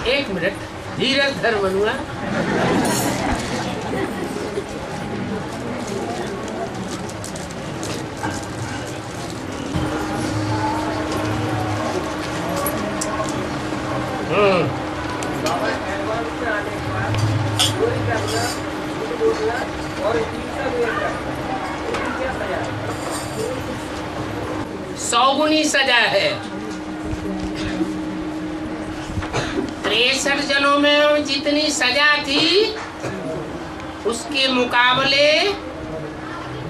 एक मिनट, धीरज धर मनुआ। सौगुनी सजा है। 63 जनों में जितनी सजा थी उसके मुकाबले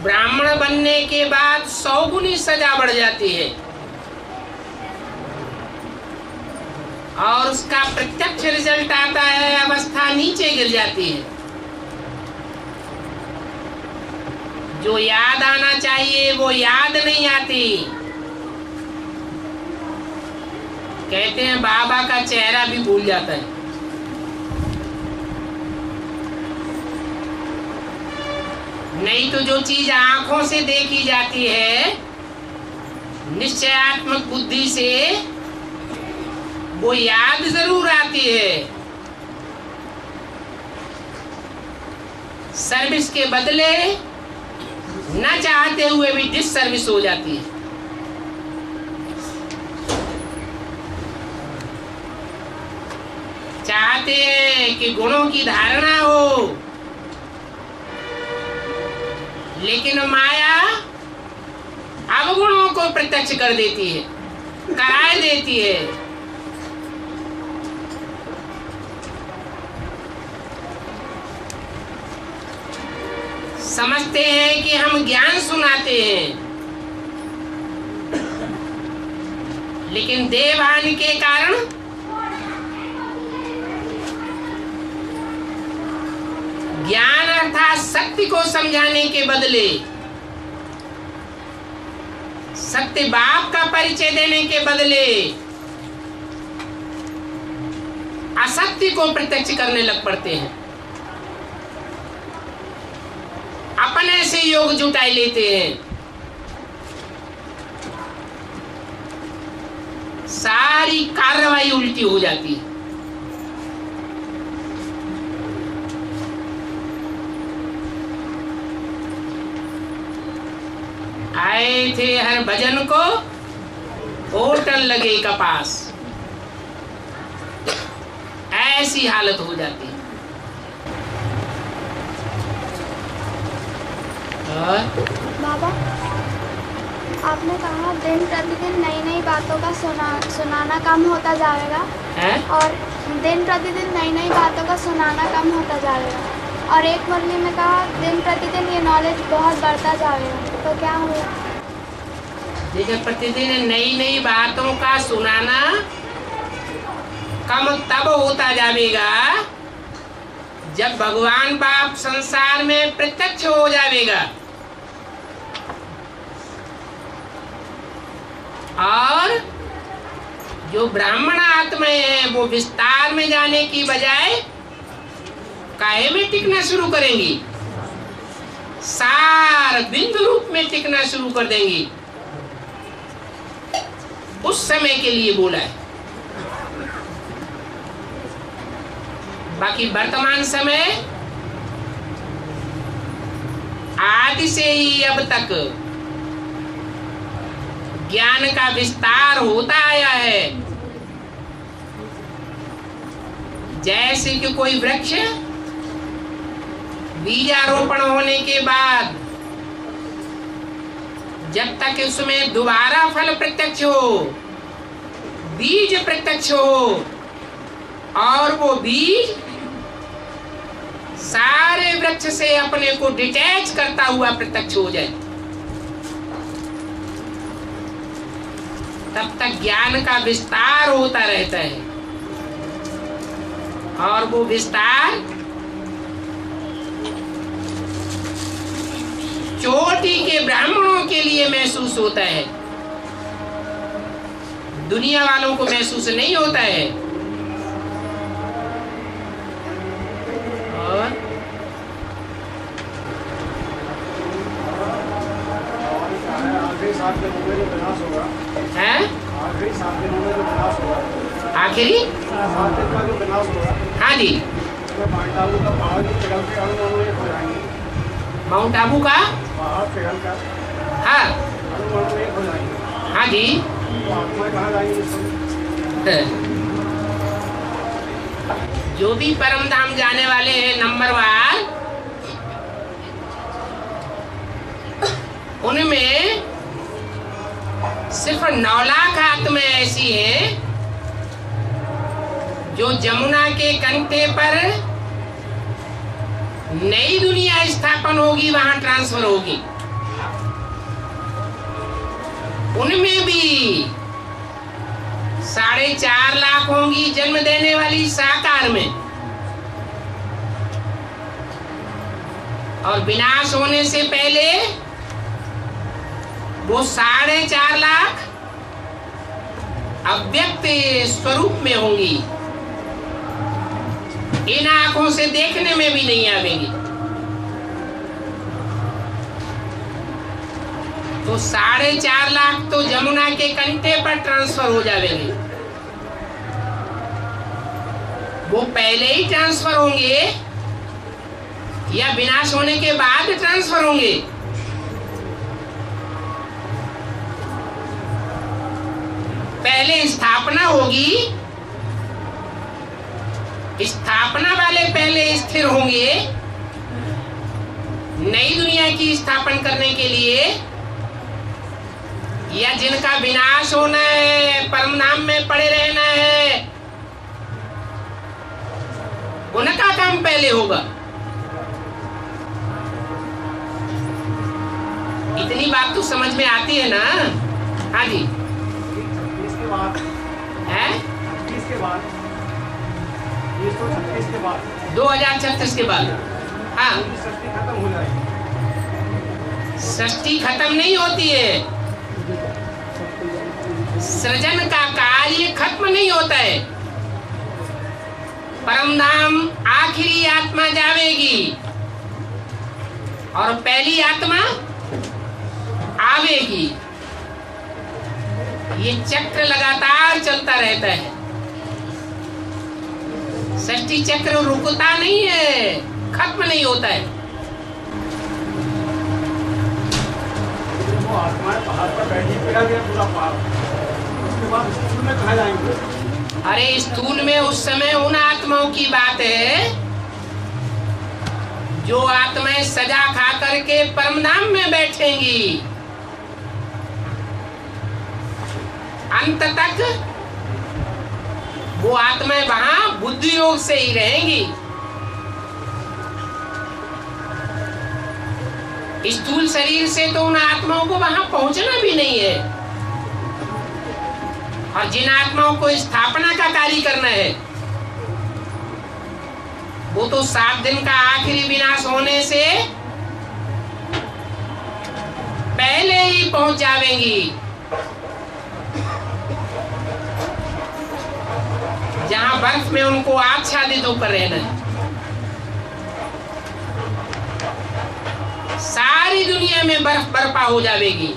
ब्राह्मण बनने के बाद 100 गुनी सजा बढ़ जाती है और उसका प्रत्यक्ष रिजल्ट आता है, अवस्था नीचे गिर जाती है। जो याद आना चाहिए वो याद नहीं आती। कहते हैं बाबा का चेहरा भी भूल जाता है। नहीं तो जो चीज आंखों से देखी जाती है निश्चयात्मक बुद्धि से, वो याद जरूर आती है। सर्विस के बदले न चाहते हुए भी डिस सर्विस हो जाती है। चाहते हैं कि गुणों की धारणा हो, लेकिन माया अवगुणों को प्रत्यक्ष कर देती है, कराए देती है। समझते हैं कि हम ज्ञान सुनाते हैं, लेकिन देवहानि के कारण ज्ञान अर्थात सत्य को समझाने के बदले, सत्य बाप का परिचय देने के बदले असत्य को प्रत्यक्ष करने लग पड़ते हैं। अपने से योग जुटाई लेते हैं। सारी कार्रवाई उल्टी हो जाती है। आए थे हर भजन को होटल लगे कपास, ऐसी हालत हो जाती है। बाबा, आपने कहा दिन प्रतिदिन नई नई बातों का सुनाना कम होता जाएगा है? और दिन प्रतिदिन नई नई बातों का सुनाना कम होता जाएगा, और एक मुरली में कहा दिन प्रतिदिन ये नॉलेज बहुत बढ़ता जाएगा। तो क्या हुआ? देखिए, प्रतिदिन नई नई बातों का सुनाना कम तब होता जाएगा जब भगवान बाप संसार में प्रत्यक्ष हो जाएगा और जो ब्राह्मण आत्माएं हैं वो विस्तार में जाने की बजाय काहे में टिकना शुरू करेंगी, सार बिंदु रूप में टिकना शुरू कर देंगी। उस समय के लिए बोला है। बाकी वर्तमान समय आदि से ही अब तक ज्ञान का विस्तार होता आया है। जैसे कि कोई वृक्ष बीजारोपण होने के बाद जब तक उसमें दोबारा फल प्रत्यक्ष हो, बीज प्रत्यक्ष हो और वो बीज सारे वृक्ष से अपने को डिटैच करता हुआ प्रत्यक्ष हो जाए, तब तक ज्ञान का विस्तार होता रहता है। और वो विस्तार चोटी के ब्राह्मणों के लिए महसूस होता है, दुनिया वालों को महसूस नहीं होता है। और आखिरी 7 दिनों में जो विनाश होगा, है आखिरी 7 दिनों में जो विनाश होगा, आखिरी हाँ जी, माउंट आबू का हाँ हाँ जी, जो भी परम धाम जाने वाले हैं नंबरवार, उनमें सिर्फ 9 लाख आत्माएं ऐसी हैं जो जमुना के कंठे पर नई दुनिया स्थापन होगी, वहां ट्रांसफर होगी। उनमें भी 4.5 लाख होंगी जन्म देने वाली साकार में, और विनाश होने से पहले वो 4.5 लाख अव्यक्त स्वरूप में होंगी, इन आंखों से देखने में भी नहीं आवेंगी। तो 4.5 लाख तो जमुना के कंठे पर ट्रांसफर हो जाएंगे। वो पहले ही ट्रांसफर होंगे या विनाश होने के बाद ट्रांसफर होंगे? पहले स्थापना होगी, स्थापना वाले पहले स्थिर होंगे नई दुनिया की स्थापना करने के लिए, या जिनका विनाश होना है, परम धाम में पड़े रहना है, उनका काम पहले होगा। इतनी बात तो समझ में आती है ना? हाँ जी, 36 के बाद है 36 के बाद 336 के बाद 2036 के बाद। हाँ, सृष्टि खत्म हो जाएगी। सृष्टि खत्म नहीं होती है, सृजन का कार्य खत्म नहीं होता है। परमधाम आखिरी आत्मा जावेगी और पहली आत्मा आवेगी। ये चक्र लगातार चलता रहता है, सृष्टि चक्र रुकता नहीं है, खत्म नहीं होता है। वो आत्माएं पहाड़ पर बैठी फिरा गया पूरा पहाड़, उसके बाद स्थूल में कहाँ जाएंगे? अरे स्थूल में उस समय उन आत्माओं की बात है जो आत्माएं सजा खा करके परमधाम में बैठेंगी, अंत तक वो आत्माएं वहां बुद्धि योग से ही रहेंगी। स्थूल शरीर से तो उन आत्माओं को वहां पहुंचना भी नहीं है, और जिन आत्माओं को स्थापना का कार्य करना है वो तो 7 दिन का आखिरी विनाश होने से पहले ही पहुंच जावेंगी, जहां बर्फ में उनको आच्छादित होकर रहना है। सारी दुनिया में बर्फ बर्फा हो जाएगी।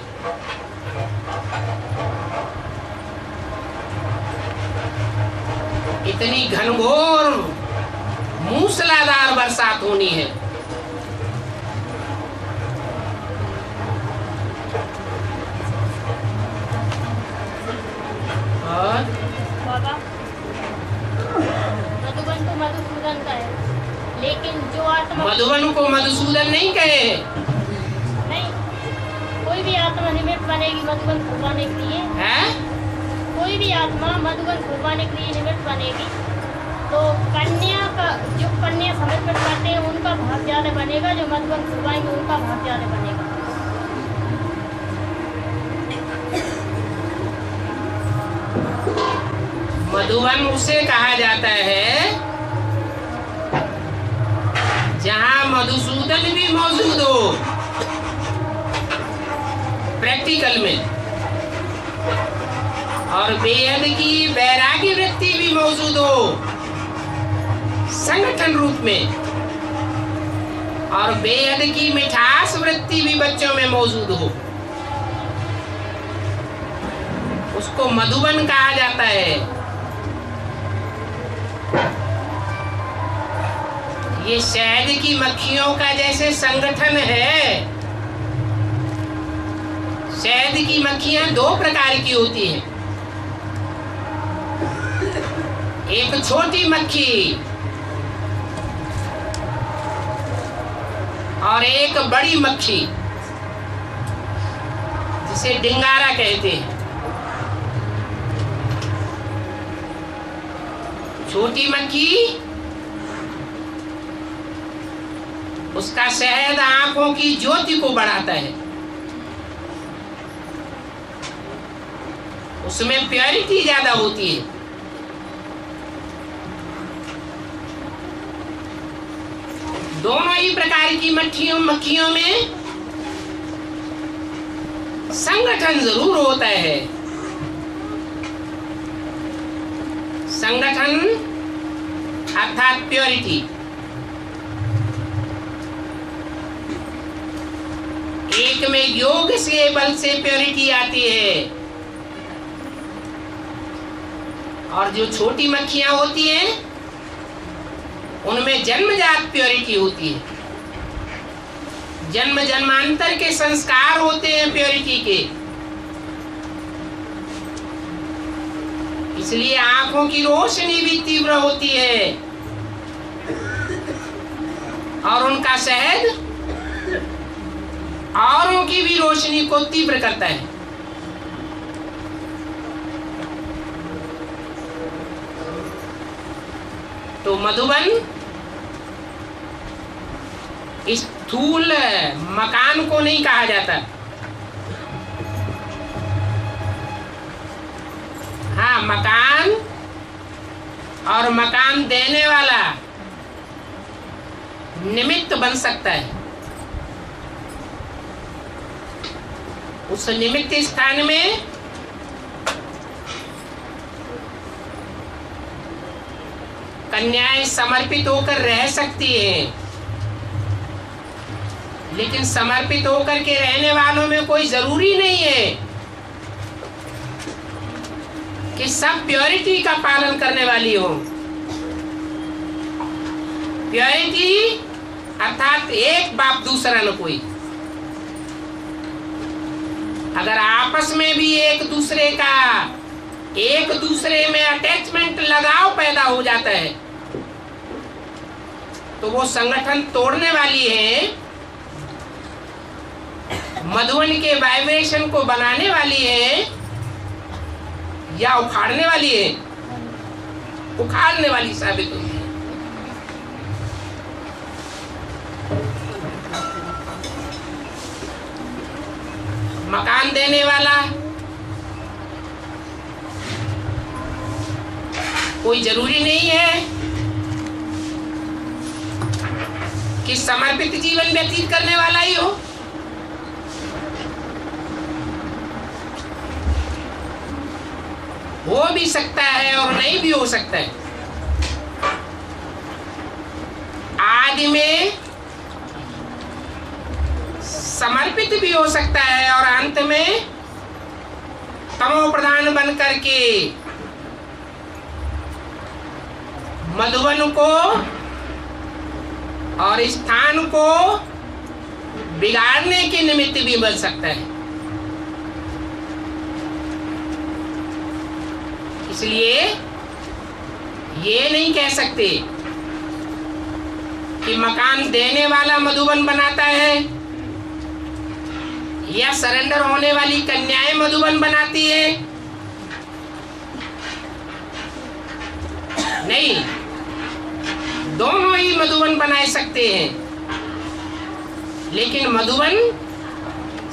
इतनी घनघोर मूसलाधार बरसात होनी है। और बाबा, मधुबन तो मधुसूदन का है, लेकिन जो आत्मा मधुबन को मधुसूदन नहीं कहे, नहीं, कोई भी आत्मा निमित्त बनेगी मधुबन खुलवाने के लिए, है? कोई भी आत्मा मधुबन खुलवाने के लिए निमित्त बनेगी, तो कन्या का जो कन्या समझ में पाते हैं उनका भाग ज्यादा बनेगा, जो मधुबन खुलवाएंगे उनका भाग ज्यादा बनेगा। मधुबन उसे कहा जाता है जहां मधुसूदन भी मौजूद हो, प्रैक्टिकल में, और बेहद की वैरागी वृत्ति भी मौजूद हो संगठन रूप में, और बेहद की मिठास वृत्ति भी बच्चों में मौजूद हो, उसको मधुबन कहा जाता है। ये शहद की मक्खियों का जैसे संगठन है। शहद की मक्खियां दो प्रकार की होती हैं, एक छोटी मक्खी और एक बड़ी मक्खी जिसे डिंगारा कहते हैं। छोटी मक्खी उसका शहद आंखों की ज्योति को बढ़ाता है, उसमें प्योरिटी ज्यादा होती है। दोनों ही प्रकार की मक्खियों में संगठन जरूर होता है। संगठन अर्थात प्योरिटी। एक में योग के बल से प्योरिटी आती है और जो छोटी मक्खियां होती हैं उनमें जन्मजात प्योरिटी होती है। जन्म जन्मांतर के संस्कार होते हैं प्योरिटी के, इसलिए आंखों की रोशनी भी तीव्र होती है और उनका शहद औरों की भी रोशनी को तीव्र करता है। तो मधुबन स्थूल मकान को नहीं कहा जाता। हाँ, मकान और मकान देने वाला निमित्त बन सकता है। उस निमित्त स्थान में कन्याएं समर्पित होकर रह सकती हैं, लेकिन समर्पित होकर के रहने वालों में कोई जरूरी नहीं है कि सब प्योरिटी का पालन करने वाली हो। प्योरिटी अर्थात एक बाप दूसरा न कोई। अगर आपस में भी एक दूसरे में अटैचमेंट लगाव पैदा हो जाता है तो वो संगठन तोड़ने वाली है, मधुबन के वाइब्रेशन को बनाने वाली है या उखाड़ने वाली है? उखाड़ने वाली साबित होती है। मकान देने वाला कोई जरूरी नहीं है कि समर्पित जीवन व्यतीत करने वाला ही हो। हो भी सकता है और नहीं भी हो सकता है। आदि में समर्पित भी हो सकता है और अंत में तमो प्रधान बन करके मधुबन को और स्थान को बिगाड़ने के निमित्त भी बन सकता है। इसलिए ये नहीं कह सकते कि मकान देने वाला मधुबन बनाता है या सरेंडर होने वाली कन्याएं मधुबन बनाती है। नहीं, दोनों ही मधुबन बना सकते हैं, लेकिन मधुबन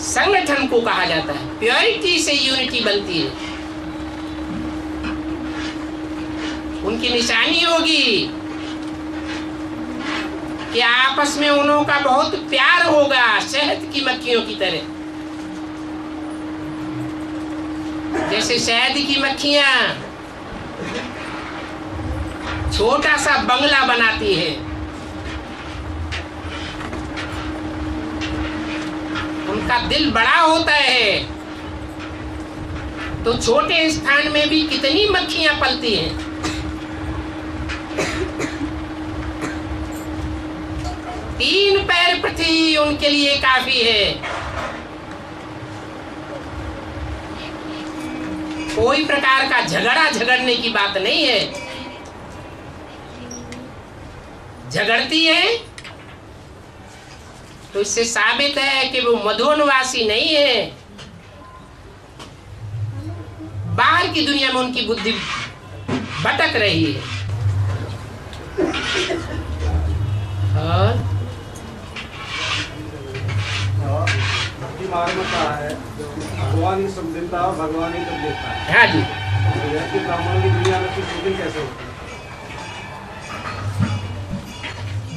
संगठन को कहा जाता है। प्योरिटी से यूनिटी बनती है। उनकी निशानी होगी कि आपस में उन्हों का बहुत प्यार होगा, शहद की मक्खियों की तरह। जैसे शहद की मक्खियां छोटा सा बंगला बनाती है, उनका दिल बड़ा होता है, तो छोटे स्थान में भी कितनी मक्खियां पलती हैं। 3 पैर पृथ्वी उनके लिए काफी है। कोई प्रकार का झगड़ने की बात नहीं है। झगड़ती है तो इससे साबित है कि वो मधुवनवासी नहीं है। बाहर की दुनिया में उनकी बुद्धि भटक रही है। और भक्ति मार्ग में कहा है भगवान ही सब देता है, भगवान ही सब देता है। हाँ जी, तो ब्राह्मणों की दुनिया में फिर शूटिंग कैसे होती है?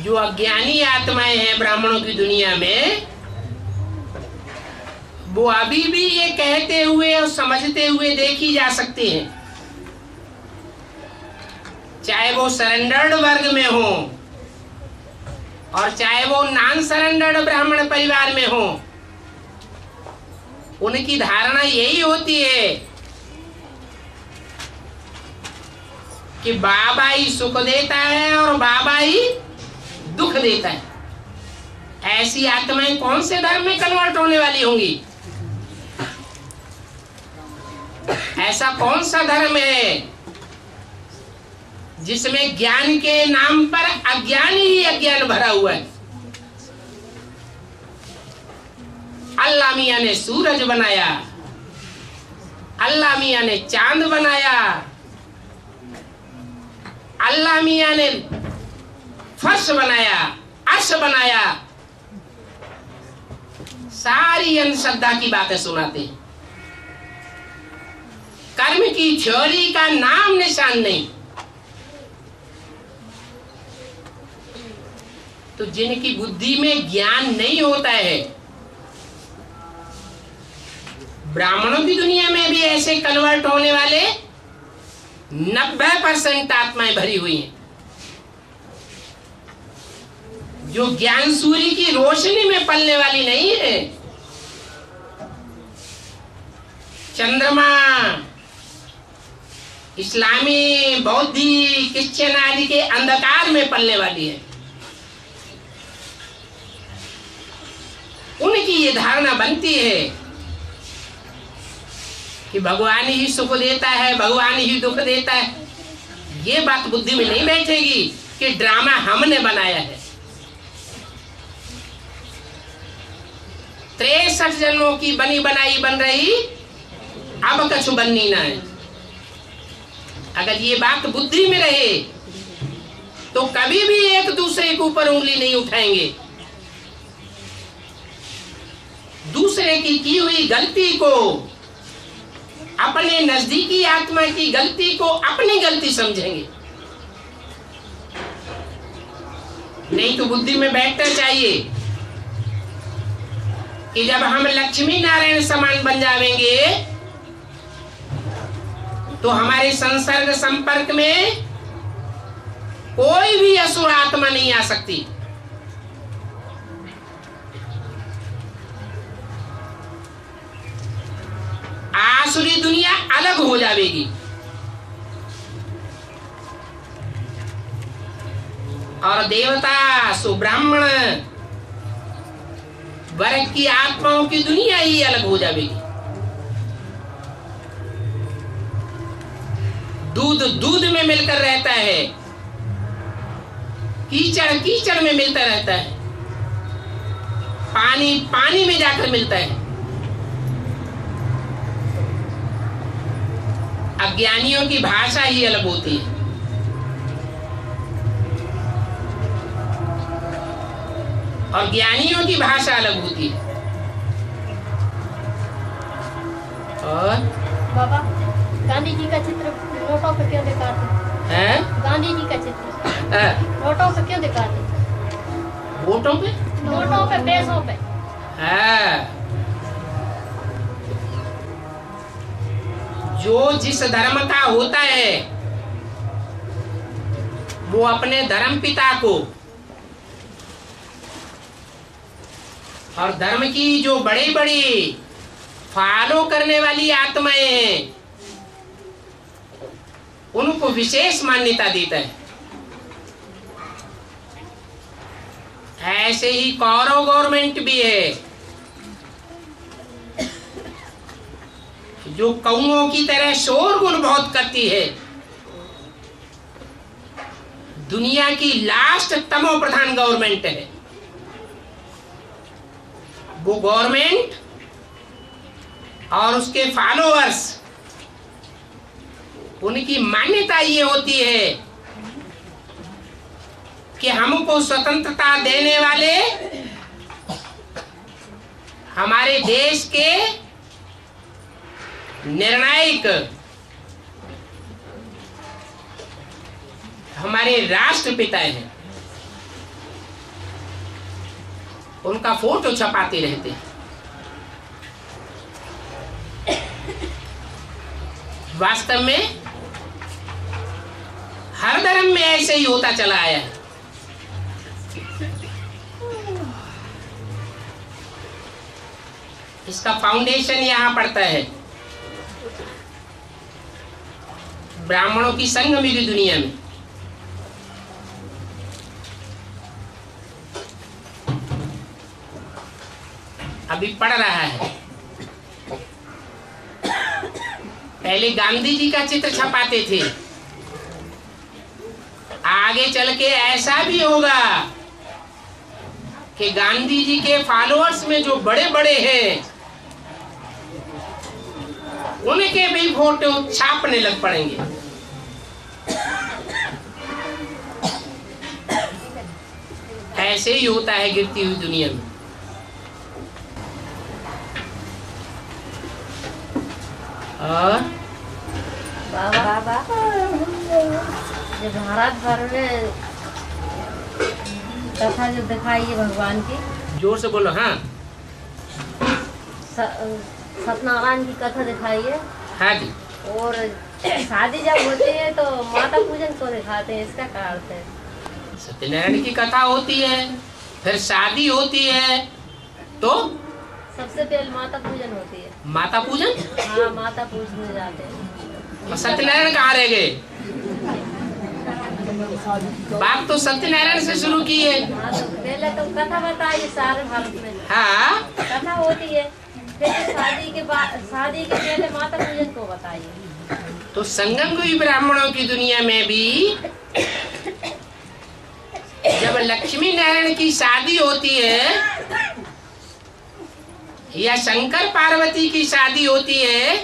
जो अज्ञानी आत्माएं हैं ब्राह्मणों की दुनिया में, वो अभी भी ये कहते हुए और समझते हुए देखी जा सकती हैं, चाहे वो सरेंडर्ड वर्ग में हो और चाहे वो नॉन सरेंडर्ड ब्राह्मण परिवार में हो। उनकी धारणा यही होती है कि बाबा ही सुख देता है और बाबा ही दुख देता है। ऐसी आत्माएं कौन से धर्म में कन्वर्ट होने वाली होंगी? ऐसा कौन सा धर्म है जिसमें ज्ञान के नाम पर अज्ञान ही अज्ञान भरा हुआ है? अल्लाह मियां ने सूरज बनाया, अल्लाह मियां ने चांद बनाया, अल्लाह मियां ने फर्श बनाया, अर्श बनाया, सारी अंधश्रद्धा की बातें सुनाते हैं। कर्म की थ्योरी का नाम निशान नहीं। तो जिनकी बुद्धि में ज्ञान नहीं होता है, ब्राह्मणों की दुनिया में भी ऐसे कन्वर्ट होने वाले 90% आत्माएं भरी हुई हैं, जो ज्ञान सूर्य की रोशनी में पलने वाली नहीं है। चंद्रमा इस्लामी, बौद्धिक, क्रिश्चियन आदि के अंधकार में पलने वाली है। उनकी ये धारणा बनती है कि भगवान ही सुख देता है, भगवान ही दुख देता है। ये बात बुद्धि में नहीं बैठेगी कि ड्रामा हमने बनाया है। 63 जन्मों की बनी बनाई बन रही, अब कछु बननी ना है। अगर ये बात बुद्धि में रहे तो कभी भी एक दूसरे के ऊपर उंगली नहीं उठाएंगे। दूसरे की हुई गलती को, अपने नजदीकी आत्मा की गलती को अपनी गलती समझेंगे। नहीं तो बुद्धि में बैठना चाहिए कि जब हम लक्ष्मी नारायण समान बन जाएंगे तो हमारे संसर्ग संपर्क में कोई भी असुर आत्मा नहीं आ सकती। आसुरी दुनिया अलग हो जाएगी और देवता सुब्राह्मण वर्ग की आत्माओं की दुनिया ही अलग हो जाएगी। दूध दूध में मिलकर रहता है, कीचड़ कीचड़ में मिलता रहता है, पानी पानी में जाकर मिलता है। अज्ञानियों की भाषा ही अलग होती है। और ज्ञानियों की भाषा अलग होती है। और बाबा, गांधी जी का चित्र नोटों पे क्यों दिखाते हैं? गांधी जी का चित्र नोटों पे क्यों दिखाते? वोटों पे, नोटों पे, पैसों पे। जो जिस धर्म का होता है वो अपने धर्म पिता को और धर्म की जो बड़ी बड़ी फॉलो करने वाली आत्माएं हैं उनको विशेष मान्यता देता है। ऐसे ही कौरव गवर्नमेंट भी है, जो कौओं की तरह शोरगुल बहुत करती है। दुनिया की लास्ट तमो प्रधान गवर्नमेंट है। वो गवर्नमेंट और उसके फॉलोअर्स, उनकी मान्यता ये होती है कि हमको स्वतंत्रता देने वाले हमारे देश के निर्णायक, हमारे राष्ट्रपिता हैं। उनका फोटो छपाते रहते हैं। वास्तव में हर धर्म में ऐसे ही होता चला आया है। इसका फाउंडेशन यहां पड़ता है ब्राह्मणों की संगमित दुनिया में। अभी पढ़ रहा है। पहले गांधी जी का चित्र छपाते थे, आगे चल के ऐसा भी होगा कि गांधी जी के फॉलोअर्स में जो बड़े बड़े हैं उनके भी फोटो छापने लग पड़ेंगे। ऐसे ही होता है गिरती हुई दुनिया में। और बाबा जो भारत भर में कथा जो दिखाई है भगवान की, जोर से बोलो। हाँ सत्यनारायण की कथा दिखाई है। हाँ जी। और शादी जब होती है तो माता पूजन को दिखाते हैं, इसका क्या अर्थ है? सत्यनारायण की कथा होती है, फिर शादी होती है, तो सबसे पहले माता पूजन होती है। माता पूजन? हाँ, माता पूजने जाते हैं। और सत्यनारायण कहाँ रह गए? बात तो सत्यनारायण से शुरू की है। हाँ, तो पहले तो कथा बताइए सारे भारत में। हाँ, कथा होती है, फिर शादी के बाद, शादी के पहले माता पूजन को बताइए। तो संगमयुगी ब्राह्मणों की दुनिया में भी जब लक्ष्मी नारायण की शादी होती है या शंकर पार्वती की शादी होती है,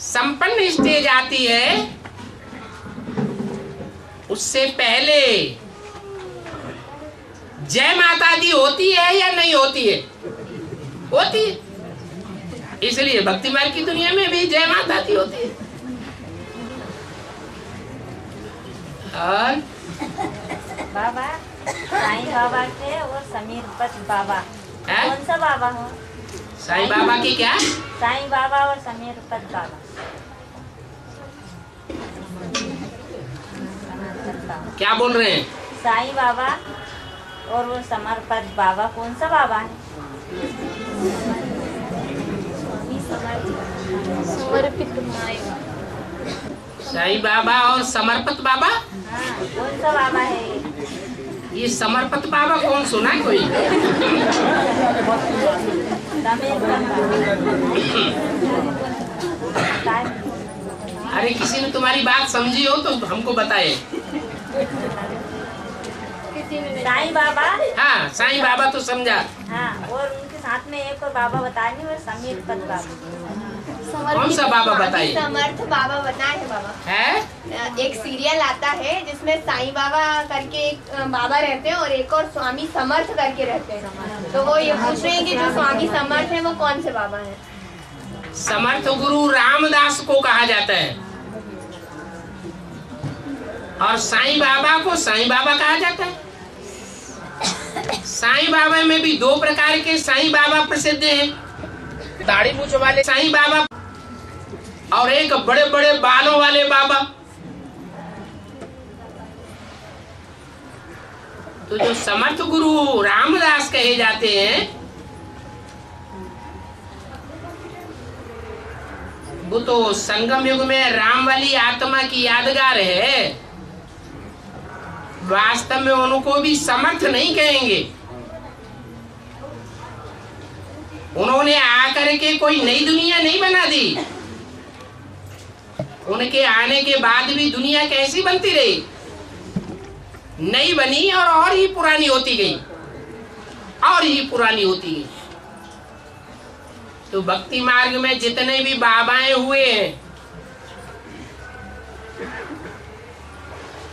संपन्न स्टेज आती है, उससे पहले जय माता दी होती है या नहीं होती है? होती है। इसलिए भक्ति मार्ग की दुनिया में भी जय माता दी होती है। और बाबा साईं बाबा के और समीर पत बाबा, है? कौन सा बाबा हो? साईं बाबा की क्या? साईं बाबा और समीर पत बाबा। क्या बोल रहे हैं? साईं बाबा और वो समर्पित बाबा, कौन सा बाबा है? समर्पित माएगा। साईं बाबा और समर्पित बाबा? हाँ, कौन सा बाबा है? ये समर्पित बाबा कौन सुना है कोई? समीर पत बाबा। अरे किसी ने तुम्हारी बात समझी हो तो हमको बताए। साईं बाबा। हाँ, साईं बाबा तो समझा। हाँ, और उनके साथ में एक और बाबा बताएंगे, और समीर पत बाबा। कौन सा बाबा बताइए? समर्थ बाबा बताए हैं बाबा। है? एक सीरियल आता है जिसमें साईं बाबा करके एक बाबा रहते हैं और एक और स्वामी समर्थ करके रहते हैं। तो वो ये पूछ रहे हैं कि जो स्वामी समर्थ है वो कौन से बाबा हैं? समर्थ गुरु रामदास को कहा जाता है और साईं बाबा को साईं बाबा कहा जाता है। साईं बाबा में भी दो प्रकार के साईं बाबा प्रसिद्ध हैं, दाढ़ी मूंछ वाले साईं बाबा और एक बड़े बड़े बालों वाले बाबा। तो जो समर्थ गुरु रामदास कहे जाते हैं वो तो संगम युग में राम वाली आत्मा की यादगार है। वास्तव में उनको भी समर्थ नहीं कहेंगे। उन्होंने आकर के कोई नई दुनिया नहीं बना दी। उनके आने के बाद भी दुनिया कैसी बनती रही, नई बनी और ही पुरानी होती गई, और ही पुरानी होती गई। तो भक्ति मार्ग में जितने भी बाबाएं हुए हैं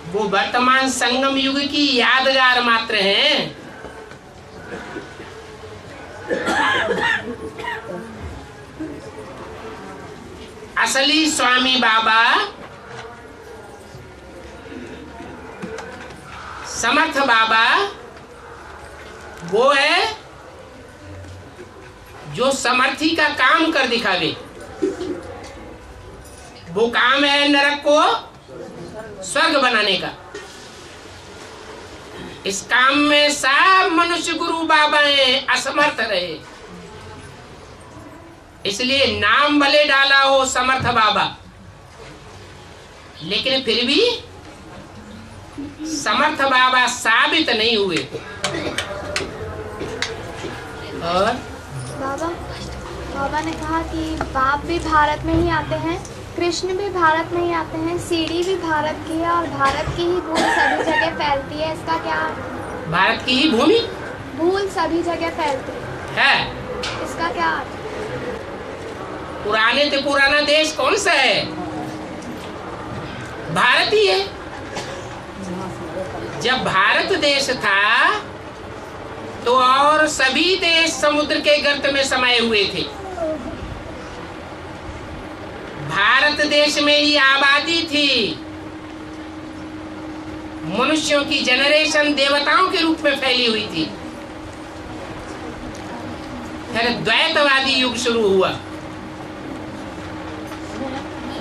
वो वर्तमान संगम युग की यादगार मात्र हैं। असली स्वामी बाबा समर्थ बाबा वो है जो समर्थी का काम कर दिखावे। वो काम है नरक को स्वर्ग बनाने का। इस काम में सब मनुष्य गुरु बाबाएं असमर्थ रहे, इसलिए नाम भले डाला हो समर्थ बाबा, लेकिन फिर भी समर्थ बाबा साबित नहीं हुए। और बाबा ने कहा कि बाप भी भारत में ही आते हैं, कृष्ण भी भारत में ही आते हैं, सीढ़ी भी भारत की है और भारत की ही भूल सभी जगह फैलती है। इसका क्या? भारत की ही भूमि भूल सभी जगह फैलती है। इसका क्या? पुराने से पुराना देश कौन सा है? भारत ही है। जब भारत देश था तो और सभी देश समुद्र के गर्त में समाये हुए थे। भारत देश में ही आबादी थी। मनुष्यों की जनरेशन देवताओं के रूप में फैली हुई थी। फिर द्वैतवादी युग शुरू हुआ।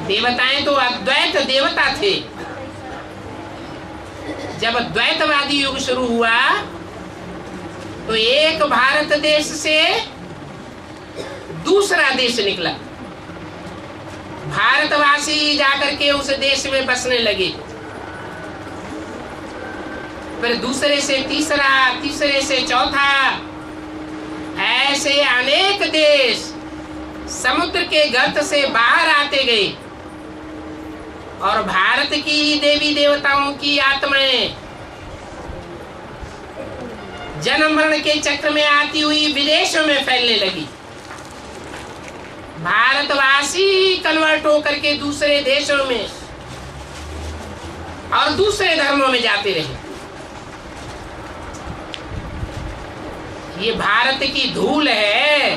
देवताएं तो अद्वैत देवता थे। जब द्वैतवादी युग शुरू हुआ तो एक भारत देश से दूसरा देश निकला। भारतवासी जाकर के उस देश में बसने लगे। फिर दूसरे से तीसरा, तीसरे से चौथा, ऐसे अनेक देश समुद्र के गर्त से बाहर आते गए और भारत की देवी देवताओं की आत्माएं जन्म मरण के चक्र में आती हुई विदेशों में फैलने लगी। भारतवासी कन्वर्ट होकर के दूसरे देशों में और दूसरे धर्मों में जाते रहे। ये भारत की धूल है।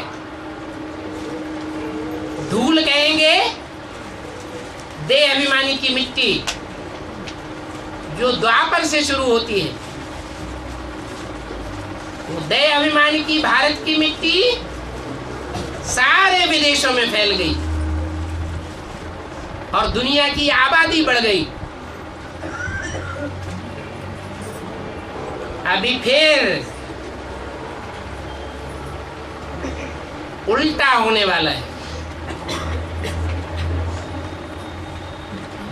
धूल कहेंगे देह अभिमानी की मिट्टी जो द्वापर से शुरू होती है। वो देह अभिमानी की भारत की मिट्टी सारे विदेशों में फैल गई और दुनिया की आबादी बढ़ गई। अभी फिर उल्टा होने वाला है।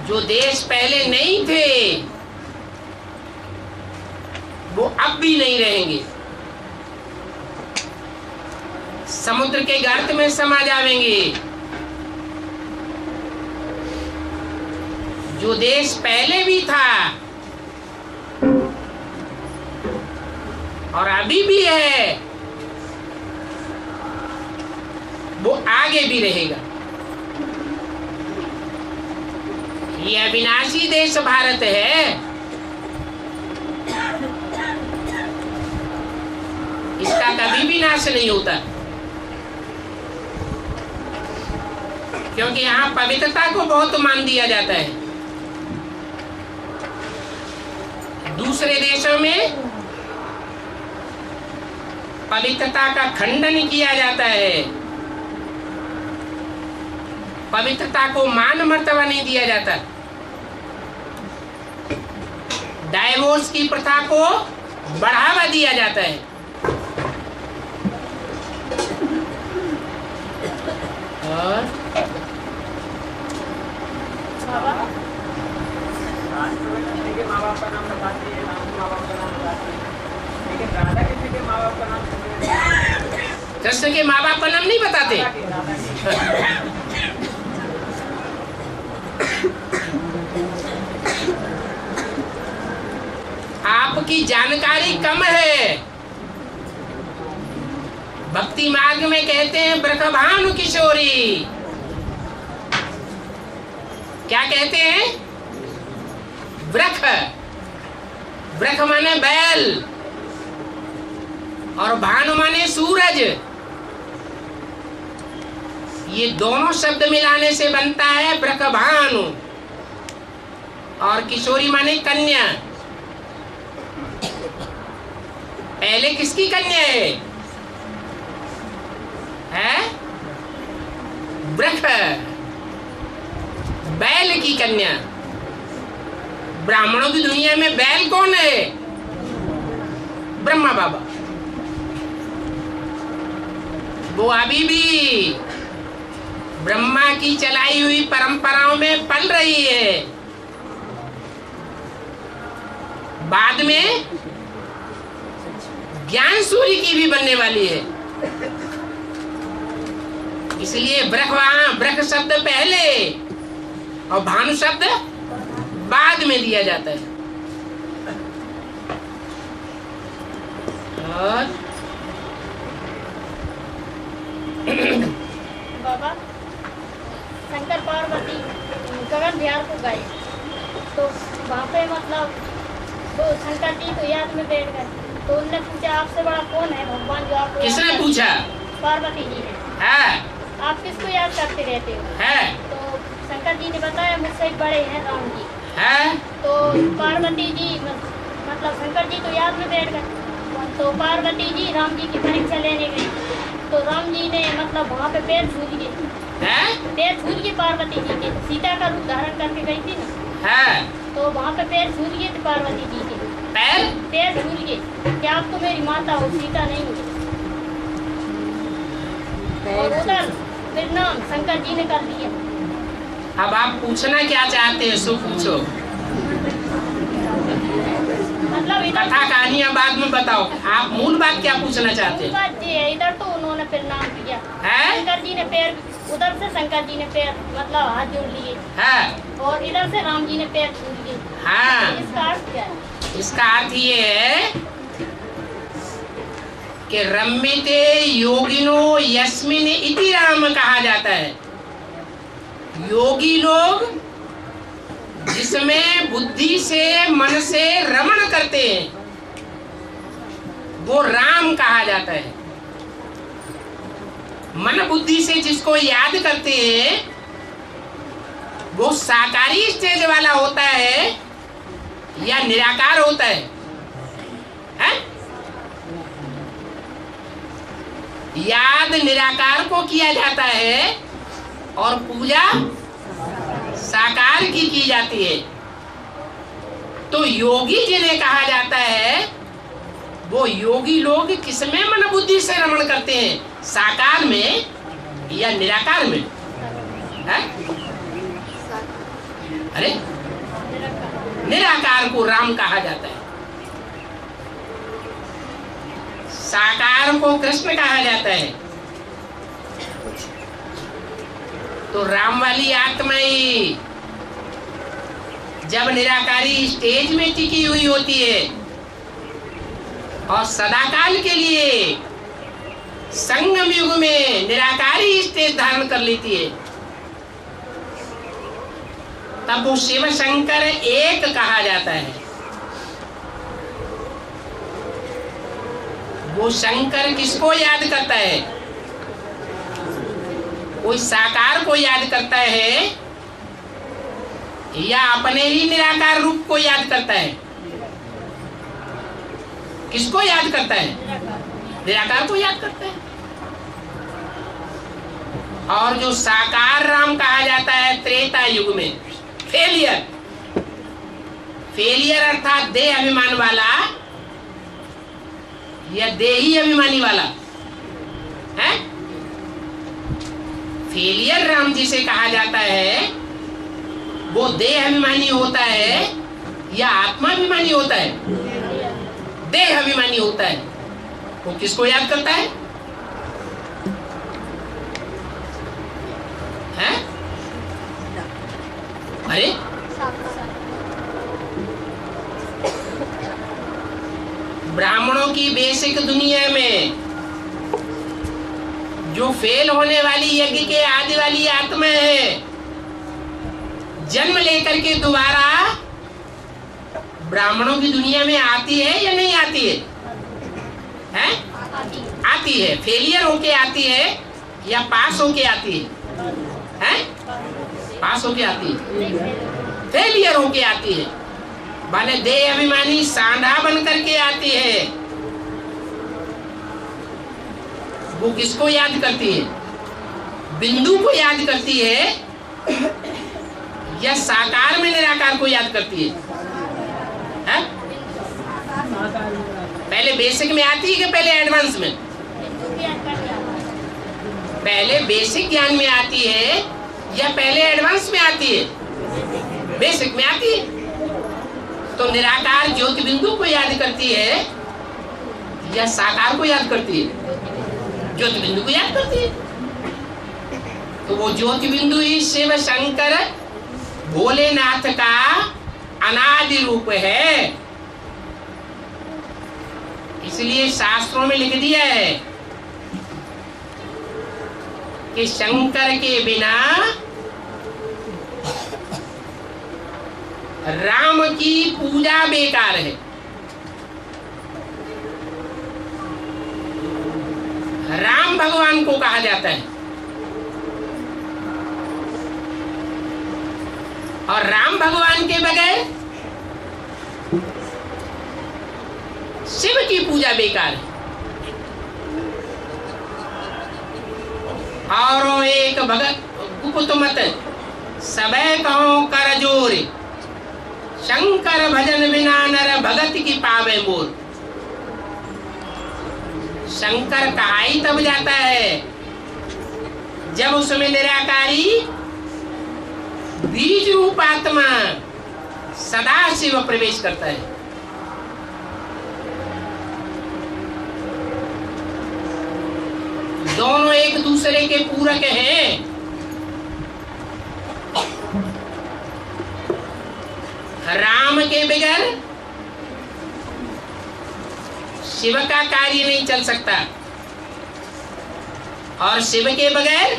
जो देश पहले नहीं थे वो अब भी नहीं रहेंगे। समुद्र के गर्त में समा जाएंगे। जो देश पहले भी था और अभी भी है वो आगे भी रहेगा। ये अविनाशी देश भारत है। इसका कभी भी नाश नहीं होता, क्योंकि यहाँ पवित्रता को बहुत मान दिया जाता है। दूसरे देशों में पवित्रता का खंडन किया जाता है। पवित्रता को मान मर्तबा नहीं दिया जाता। डाइवोर्स की प्रथा को बढ़ावा दिया जाता है। और कृष्ण के माँ बाप का नाम बताती है, राम के माँ बाप का नाम बताती है, लेकिन राधा कृष्ण के माँ बाप का नाम कृष्ण के माँ बाप का नाम नहीं बताते। आपकी जानकारी कम है। भक्ति मार्ग में कहते हैं ब्रखभानु किशोरी। क्या कहते हैं? ब्रख, ब्रख माने बैल और भानु माने सूरज। ये दोनों शब्द मिलाने से बनता है ब्रखभानु। और किशोरी माने कन्या। पहले किसकी कन्या है? ब्रख, बैल की कन्या। ब्राह्मणों की दुनिया में बैल कौन है? ब्रह्मा बाबा। वो अभी भी ब्रह्मा की चलाई हुई परंपराओं में पल रही है। बाद में ज्ञान सूर्य की भी बनने वाली है। इसलिए ब्रख, वहां ब्रख शब्द पहले और भानु शब्द बाद में दिया जाता है। और बाबा शंकर पार्वती गगन बिहार को गए तो वहाँ पे मतलब वो शंकर जी तो याद में बैठ गए तो उनने पूछा आपसे बड़ा कौन है भगवान जो आपको? किसने पूछा? पार्वती जी ने। आप किसको याद करते रहते हो? तो शंकर जी ने बताया मुझसे बड़े हैं राम जी। तो पार्वती जी मतलब शंकर जी तो याद में बैठ गए। तो पार्वती जी राम जी की परीक्षा लेने गई तो राम जी ने मतलब वहाँ पे पैर छूट गए। पैर छूट गए पार्वती जी के। सीता का रूप धारण करके गई थी ना, तो वहाँ पे पैर छूट गए थे पार्वती जी के। पैर छूट गए क्या आप तो मेरी माता हो, सीता नहीं हो। और उधर फिर नाम शंकर जी ने कर दिया। अब आप पूछना क्या चाहते हैं सो पूछो। मतलब कथा कहानियां बाद में बताओ। आप मूल बात क्या पूछना चाहते हैं? बात ये है इधर तो उन्होंने फिर नाम दिया। शंकर जी ने पैर, उधर से शंकर जी ने पैर मतलब हाथ जोड़ लिए और इधर से राम जी ने पैर छू लिए। इसका अर्थ क्या है? इसका अर्थ ये है कि रम्यते योगिनो यस्मिन इति राम कहा जाता है। योगी लोग जिसमें बुद्धि से मन से रमण करते हैं वो राम कहा जाता है। मन बुद्धि से जिसको याद करते हैं वो साकारी स्टेज वाला होता है या निराकार होता है? याद निराकार को किया जाता है और पूजा साकार की जाती है। तो योगी जिन्हें कहा जाता है वो योगी लोग किसमें मन बुद्धि से रमण करते हैं? साकार में या निराकार में? अरे निराकार को राम कहा जाता है, साकार को कृष्ण कहा जाता है। तो राम वाली आत्मा ही जब निराकारी स्टेज में टिकी हुई होती है और सदाकाल के लिए संगम युग में निराकारी स्टेज धारण कर लेती है तब वो शिव शंकर एक कहा जाता है। वो शंकर किसको याद करता है? कोई साकार को याद करता है या अपने ही निराकार रूप को याद करता है? किसको याद करता है? निराकार को याद करता है। और जो साकार राम कहा जाता है त्रेता युग में फेलियर, फेलियर अर्थात देह अभिमान वाला या देही अभिमानी वाला है। फेलियर राम जिसे कहा जाता है वो देह अभिमानी होता है या आत्माभिमानी होता है? देह अभिमानी होता है। वो किसको याद करता है? हैं? अरे ब्राह्मणों की बेसिक दुनिया में जो फेल होने वाली यज्ञ के आदि वाली आत्मा है, जन्म लेकर के दोबारा ब्राह्मणों की दुनिया में आती है या नहीं आती है? हैं? आती है। फेलियर होके आती है या पास होके आती है? हैं? पास होके आती है। फेलियर होके आती है, माने देह अभिमानी सांडा बन करके आती है। वो किसको याद करती है? बिंदु को याद करती है या साकार में निराकार को याद करती है? है? पहले बेसिक में आती है कि पहले एडवांस में? पहले बेसिक ज्ञान में आती है या पहले एडवांस में आती है? बेसिक में आती है। तो निराकार ज्योति बिंदु को याद करती है या साकार को याद करती है? ज्योति बिंदु को याद करती है। तो वो ज्योति बिंदु ही शिव शंकर भोलेनाथ का अनादि रूप है। इसलिए शास्त्रों में लिख दिया है कि शंकर के बिना राम की पूजा बेकार है। राम भगवान को कहा जाता है और राम भगवान के बगैर शिव की पूजा बेकार है। और एक भगत गुप्त मत सबे कहो कर जोर, शंकर भजन बिना नर भगत की पावे मोर। शंकर कहा ही तब जाता है जब उसमें निराकारी बीज रूप आत्मा सदा शिव प्रवेश करता है। दोनों एक दूसरे के पूरक हैं। राम के बगैर शिव का कार्य नहीं चल सकता और शिव के बगैर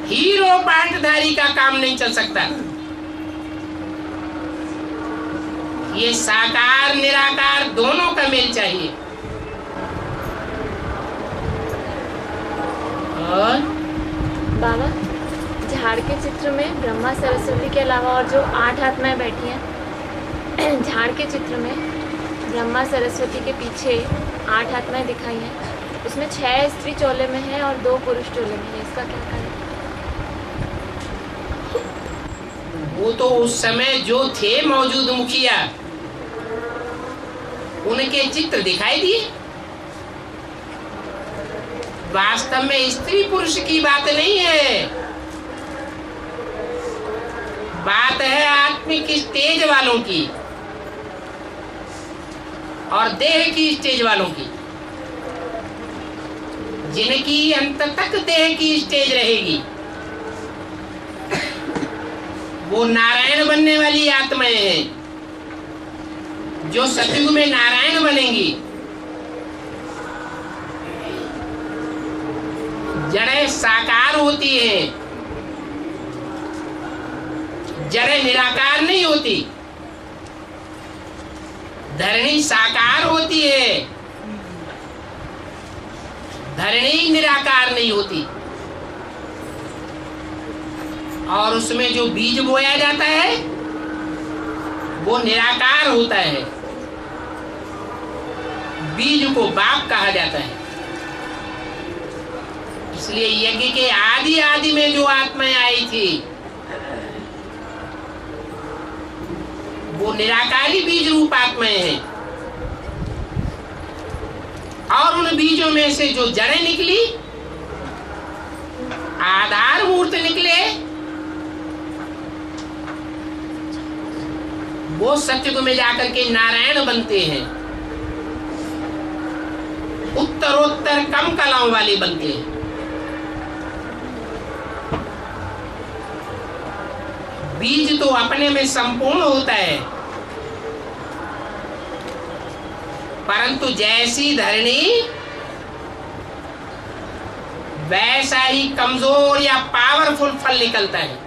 हीरो पाटधारी का काम नहीं चल सकता। ये साकार निराकार दोनों का मेल चाहिए। और बाबा, झाड़ के चित्र में ब्रह्मा सरस्वती के अलावा और जो 8 आत्माएं बैठी हैं, झाड़ के चित्र में ब्रह्मा सरस्वती के पीछे 8 आत्माएं दिखाई हैं। उसमें 6 स्त्री चोले में है और 2 पुरुष चोले में है। इसका क्या कारण है? वो तो उस समय जो थे मौजूद मुखिया, उनके चित्र दिखाई दिए। वास्तव में स्त्री पुरुष की बात नहीं है, बात है आत्मिक स्टेज वालों की और देह की स्टेज वालों की। जिनकी अंत तक देह की स्टेज रहेगी वो नारायण बनने वाली आत्माएं हैं, जो सतयुग में नारायण बनेंगी। जड़ें साकार होती हैं, जड़ें निराकार नहीं होती। धरणी साकार होती है, धरणी निराकार नहीं होती। और उसमें जो बीज बोया जाता है वो निराकार होता है। बीज को बाप कहा जाता है। इसलिए यज्ञ के आदि आदि में जो आत्माएं आई थी वो निराकारी बीज रूप आत्माएं हैं। और उन बीजों में से जो जड़ें निकली, आधार मूर्त निकले, वो सतयुग में जाकर के नारायण बनते हैं, उत्तरोत्तर कम कलाओं वाले बनते हैं। बीज तो अपने में संपूर्ण होता है, परंतु जैसी धरनी वैसा ही कमजोर या पावरफुल फल निकलता है।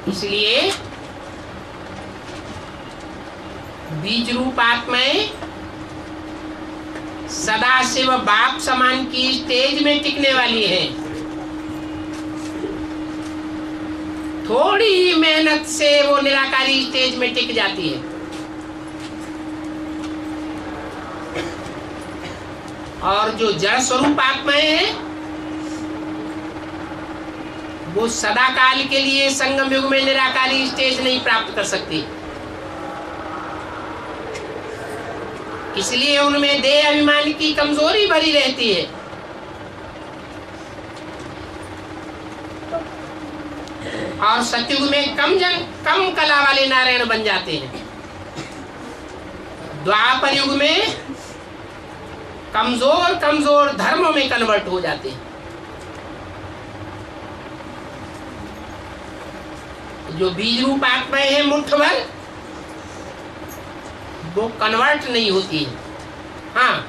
इसलिए बीज रूप आत्माएं सदाशिव बाप समान की स्टेज में टिकने वाली है। थोड़ी ही मेहनत से वो निराकारी स्टेज में टिक जाती है। और जो जड़ स्वरूप आत्माएं हैं वो सदा काल के लिए संगम युग में निराकारी स्टेज नहीं प्राप्त कर सकती, इसलिए उनमें देह अभिमान की कमजोरी भरी रहती है। और सतयुग में कम कला वाले नारायण बन जाते हैं। द्वापर युग में कमजोर धर्मों में कन्वर्ट हो जाते हैं। जो बीज रूप आत्माएं हैं मुट्ठ भर, वो कन्वर्ट नहीं होती है। हाँ,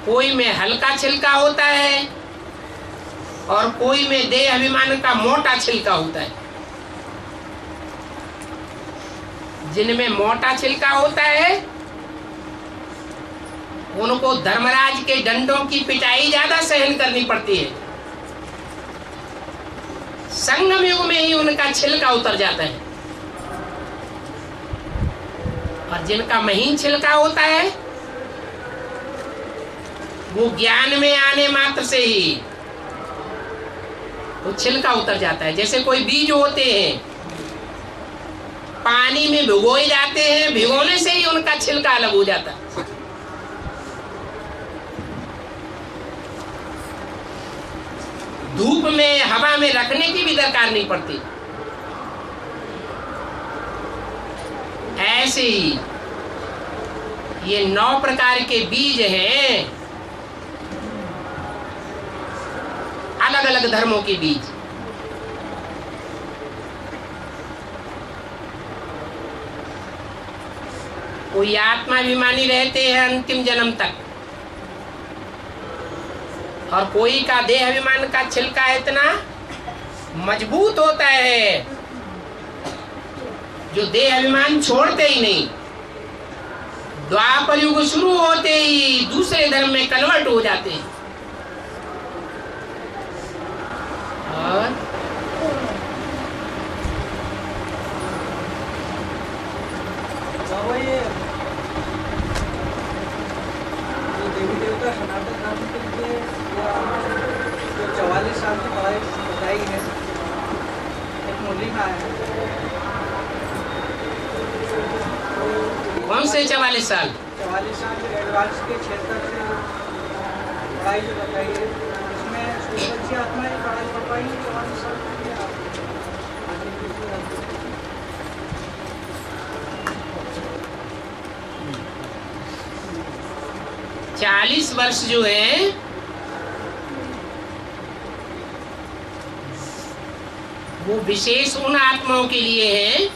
कोई में हल्का छिलका होता है और कोई में देह अभिमान का मोटा छिलका होता है। जिनमें मोटा छिलका होता है उनको धर्मराज के डंडों की पिटाई ज्यादा सहन करनी पड़ती है। संगम युग में ही उनका छिलका उतर जाता है। और जिनका महीन छिलका होता है वो ज्ञान में आने मात्र से ही वो छिलका उतर जाता है। जैसे कोई बीज होते हैं पानी में भिगोए जाते हैं, भिगोने से ही उनका छिलका अलग हो जाता है। धूप में हवा में रखने की भी दरकार नहीं पड़ती। ऐसे ही ये 9 प्रकार के बीज हैं, अलग अलग धर्मों के बीज। कोई आत्माभिमानी रहते हैं अंतिम जन्म तक, और कोई का देह अभिमान का छिलका इतना मजबूत होता है जो देह अभिमान छोड़ते ही नहीं। द्वापर युग शुरू होते ही दूसरे धर्म में कन्वर्ट हो जाते हैं। और ये देवी देवता सनातन धर्म के लिए जो 44 साल की पढ़ाई बताई है, एक मुरली में आया है। कौन से 44 साल? 44 साल के एडवांस के क्षेत्र से पढ़ाई जो बताई है, इसमें सूक्ष्म आत्मा की पढ़ाई पढ़ पाई 44 साल के लिए। 40 वर्ष जो है वो विशेष उन आत्माओं के लिए है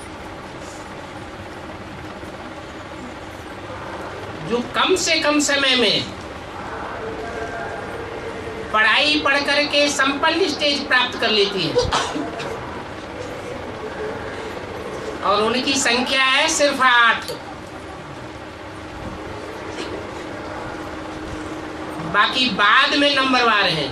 जो कम से कम समय में पढ़ाई पढ़ करके संपन्न स्टेज प्राप्त कर लेती है। और उनकी संख्या है सिर्फ 8। बाकी बाद में नंबरवार है।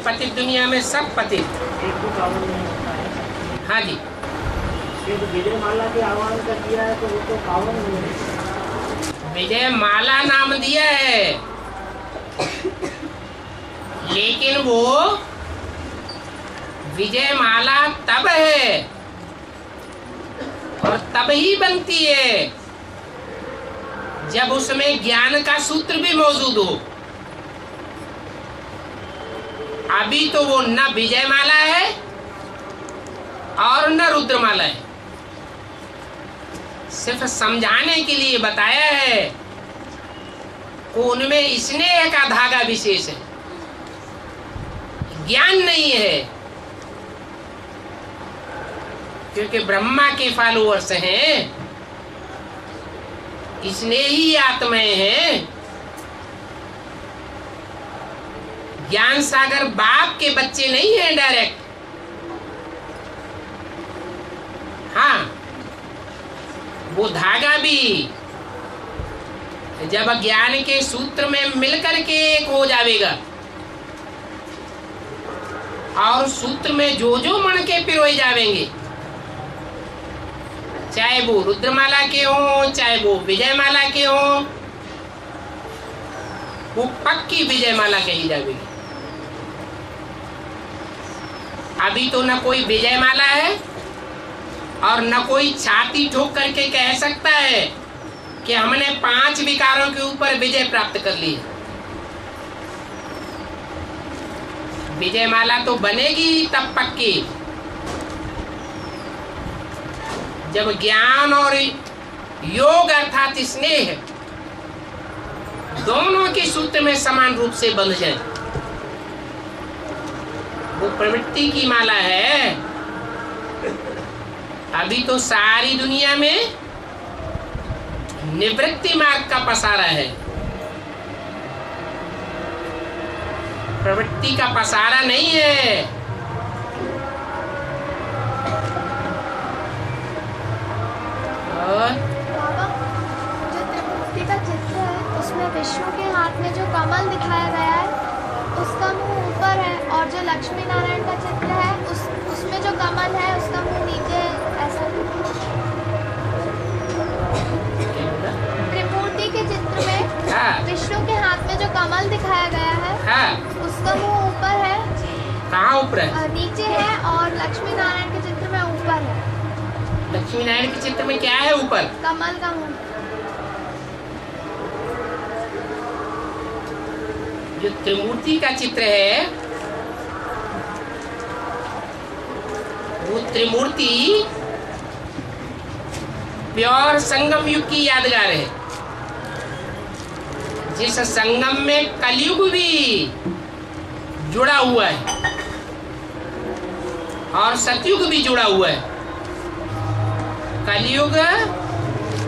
पतित दुनिया में सब पतित। हाँ जी, विजय माला के आह्वान कर दिया है तो वो तो पावन नहीं है। विजय माला नाम दिया है, लेकिन वो विजय माला तब है और तब ही बनती है जब उसमें ज्ञान का सूत्र भी मौजूद हो। अभी तो वो न विजयमाला है और न रुद्रमाला है, सिर्फ समझाने के लिए बताया है। उनमें स्नेह का धागा विशेष है, ज्ञान नहीं है, क्योंकि ब्रह्मा के फॉलोअर्स हैं, स्नेही आत्माएं हैं। ज्ञान सागर बाप के बच्चे नहीं हैं डायरेक्ट। हाँ, वो धागा भी जब ज्ञान के सूत्र में मिलकर के एक हो जाएगा और सूत्र में जो जो मण के पिरोए जावेंगे, चाहे वो रुद्रमाला के हो चाहे वो विजयमाला के हो, वो पक्की विजयमाला कही जाएगी। अभी तो न कोई विजयमाला है और न कोई छाती ठोक करके कह सकता है कि हमने 5 विकारों के ऊपर विजय प्राप्त कर ली। विजयमाला तो बनेगी तब पक्की जब ज्ञान और योग अर्थात स्नेह दोनों के सूत्र में समान रूप से बंध जाए। वो प्रवृत्ति की माला है। अभी तो सारी दुनिया में निवृत्ति मार्ग का पसारा है, प्रवृत्ति का पसारा नहीं है। और जो त्रिमूर्ति का चित्र है उसमें विष्णु के हाथ में जो कमल दिखाया गया है उसका मुंह ऊपर है, और जो लक्ष्मी नारायण का चित्र है उसमें जो कमल है उसका मुंह नीचे ऐसा। त्रिमूर्ति के चित्र में विष्णु के हाथ में जो कमल दिखाया गया है उसका मुंह ऊपर है। कहाँ ऊपर है? नीचे है, और लक्ष्मी नारायण के चित्र में ऊपर है। लक्ष्मी नारायण के चित्र में क्या है ऊपर? कमल का मुंह। जो त्रिमूर्ति का चित्र है वो त्रिमूर्ति प्योर संगम युग की यादगार है, जिस संगम में कलयुग भी जुड़ा हुआ है और सतयुग भी जुड़ा हुआ है। कलयुग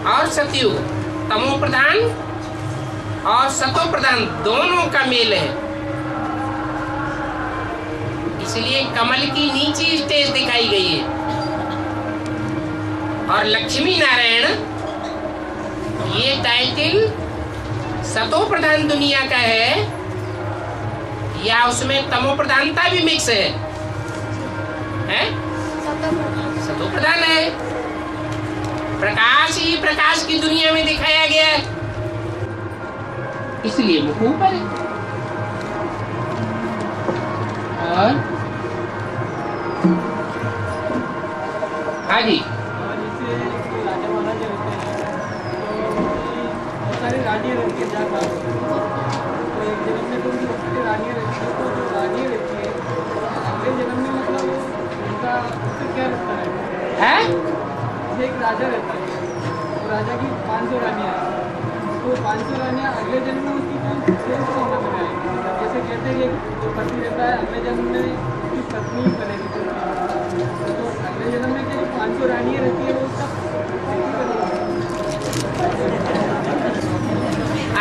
और सतयुग, तमो प्रधान और सतो प्रधान दोनों का मेल है। इसलिए कमल की नीची स्टेज दिखाई गई है। और लक्ष्मी नारायण ये टाइटल सतो प्रधान दुनिया का है या उसमें तमो प्रधानता भी मिक्स है? सतो प्रधान है। प्रकाश ही प्रकाश की दुनिया में दिखाया गया है, इसलिए वो ऊपर है। और हाँ जी, सारी रानियाँ रहती है, तो एक जन्म में तो उनकी बहुत सारी रानियाँ रहती है, तो जो रानियाँ रहती है अगले जन्म में मतलब उनका उससे क्या रहता है? जैसे एक राजा रहता है, तो राजा की 500 रानियाँ हैं, तो 500 रानियाँ अगले जन्म में उसकी कोई सेल्स होना बनाएगी। जैसे कहते हैं कि जो पति रहता है अगले जन्म में उसकी पत्नी बनेगी, तो अगले जन्म में क्या 500 रानियाँ रहती है वो सब।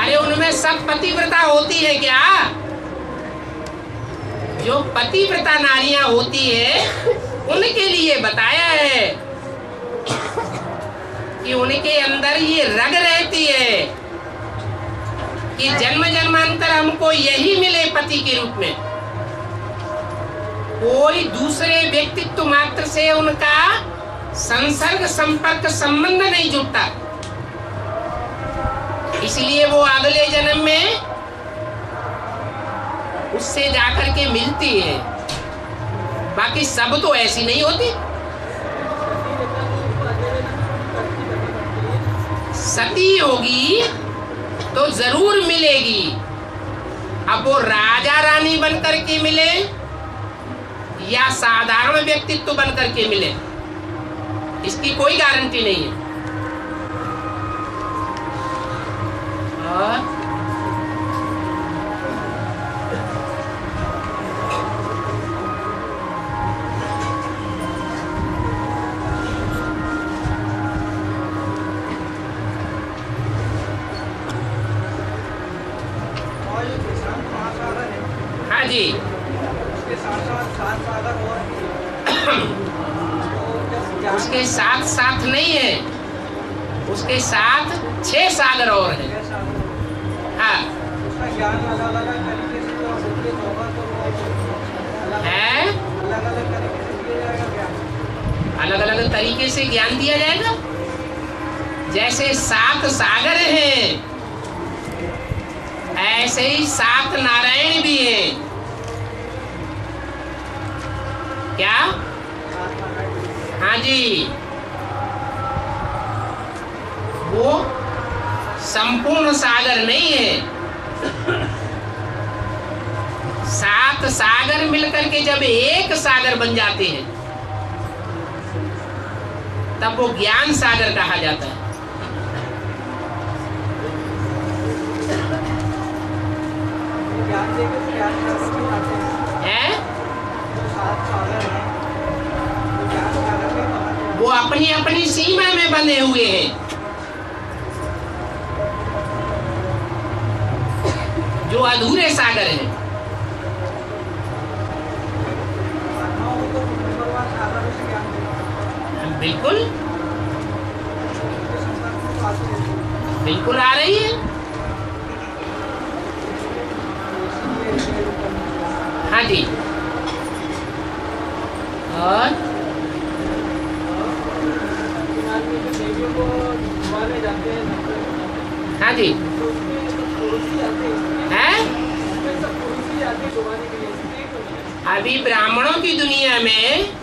अरे उनमें सब पतिव्रता होती है क्या? जो पतिव्रता नारियां होती है उनके लिए बताया है कि उनके अंदर ये रग रहती है कि जन्म जन्मांतर हमको यही मिले पति के रूप में। कोई दूसरे व्यक्तित्व मात्र से उनका संसर्ग संपर्क संबंध नहीं जुड़ता, इसलिए वो अगले जन्म में उससे जाकर के मिलती है। बाकी सब तो ऐसी नहीं होती। सती होगी तो जरूर मिलेगी। अब वो राजा रानी बनकर के मिले या साधारण व्यक्तित्व बनकर के मिले, इसकी कोई गारंटी नहीं है। और हाँ जी, उसके साथ साथ नहीं है, उसके साथ 6 सागर और हैं। हाँ है, अलग अलग तरीके से ज्ञान दिया जाएगा। जैसे 7 सागर हैं ऐसे ही 7 नारायण भी हैं। क्या? हाँ जी, वो संपूर्ण सागर नहीं है। 7 सागर मिलकर के जब एक सागर बन जाते हैं तब वो ज्ञान सागर कहा जाता है। है? वो अपनी अपनी सीमा में बने हुए हैं। जो अधूरे सागर हैं, बिल्कुल बिल्कुल आ रही है। हाँ जी, और हाँ जी है। अभी ब्राह्मणों की दुनिया में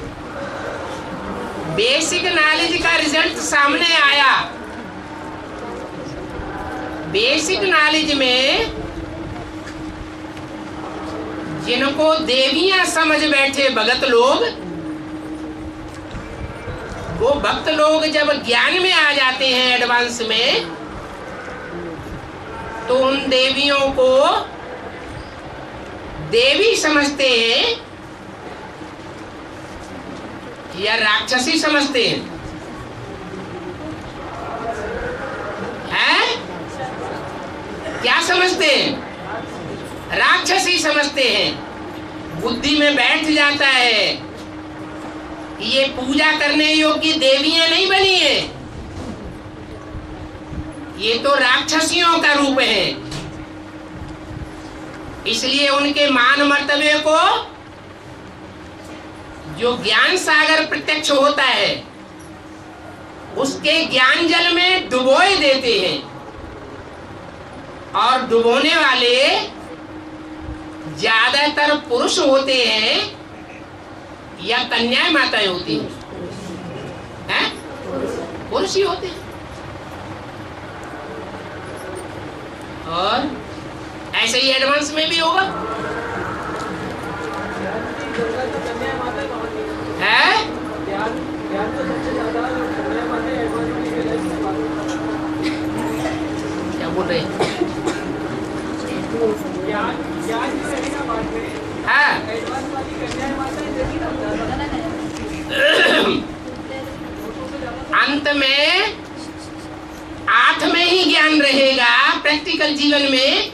बेसिक नॉलेज का रिजल्ट सामने आया। बेसिक नॉलेज में जिनको देवियां समझ बैठे भगत लोग, वो भक्त लोग जब ज्ञान में आ जाते हैं एडवांस में, तो उन देवियों को देवी समझते हैं या राक्षसी समझते हैं? हैं? क्या समझते हैं? राक्षसी समझते हैं। बुद्धि में बैठ जाता है ये पूजा करने योग्य देवियां नहीं बनी है, ये तो राक्षसियों का रूप है। इसलिए उनके मान मर्तबे को जो ज्ञान सागर प्रत्यक्ष होता है उसके ज्ञान जल में डुबोए देते हैं। और डुबोने वाले ज्यादातर पुरुष होते हैं या कन्याएं माताएं होती हैं? पुरुष ही होते हैं। और ऐसे ही एडवांस में भी होगा। है? क्या बोल रहे हैं? हाँ, अंत में 8 में ही ज्ञान रहेगा। प्रैक्टिकल जीवन में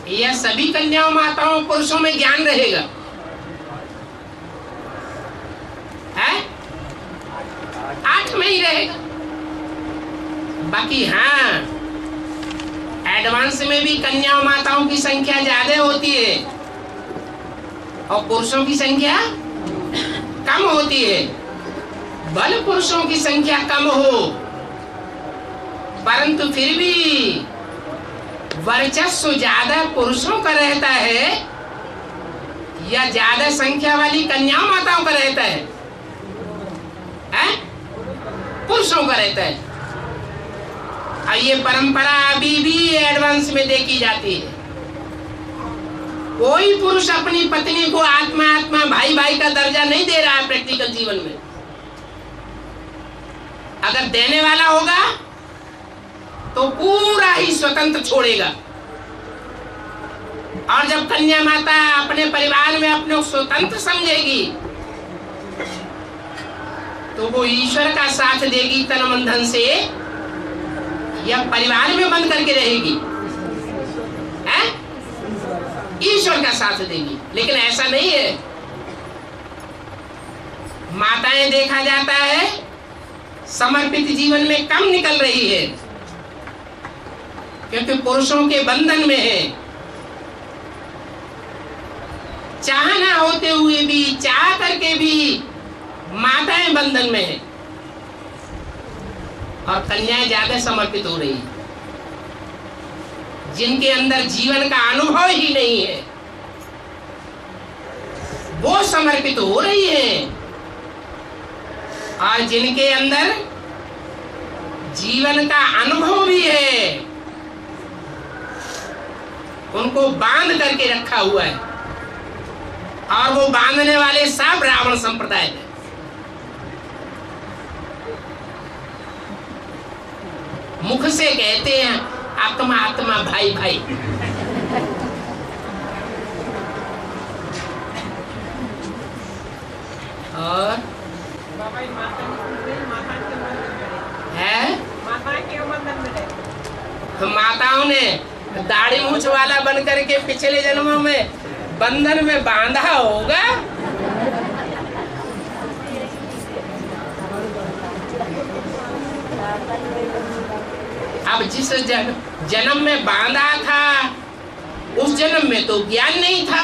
यह सभी कन्याओं माताओं पुरुषों में ज्ञान रहेगा। है? 8 में ही रहेगा। बाकी हाँ, एडवांस में भी कन्याओं माताओं की संख्या ज्यादा होती है और पुरुषों की संख्या कम होती है। बल पुरुषों की संख्या कम हो, परंतु फिर भी वर्चस्व ज्यादा पुरुषों का रहता है या ज्यादा संख्या वाली कन्याओं माताओं का रहता है? पुरुषों का रहता है। और ये परंपरा अभी भी एडवांस में देखी जाती है। कोई पुरुष अपनी पत्नी को आत्मा आत्मा भाई भाई का दर्जा नहीं दे रहा है प्रैक्टिकल जीवन में। अगर देने वाला होगा तो पूरा ही स्वतंत्र छोड़ेगा, और जब कन्या माता अपने परिवार में अपने स्वतंत्र समझेगी तो वो ईश्वर का साथ देगी तन मन धन से, या परिवार में बंद करके रहेगी? ईश्वर का साथ देगी। लेकिन ऐसा नहीं है। माताएं देखा जाता है समर्पित जीवन में कम निकल रही है, क्योंकि पुरुषों के बंधन में है। चाहना होते हुए भी, चाह करके भी माताएं बंधन में है, और कन्याएं ज्यादा समर्पित हो रही है, जिनके अंदर जीवन का अनुभव ही नहीं है, वो समर्पित हो रही है। और जिनके अंदर जीवन का अनुभव भी है, उनको बांध करके रखा हुआ है, और वो बांधने वाले सब रावण संप्रदाय है। मुख से कहते हैं आत्मा आत्मा भाई भाई, और है तो माताओं ने दाढ़ी मूछ वाला बन करके पिछले जन्मों में बंधन में बांधा होगा। अब जिस जन्म में बांधा था उस जन्म में तो ज्ञान नहीं था,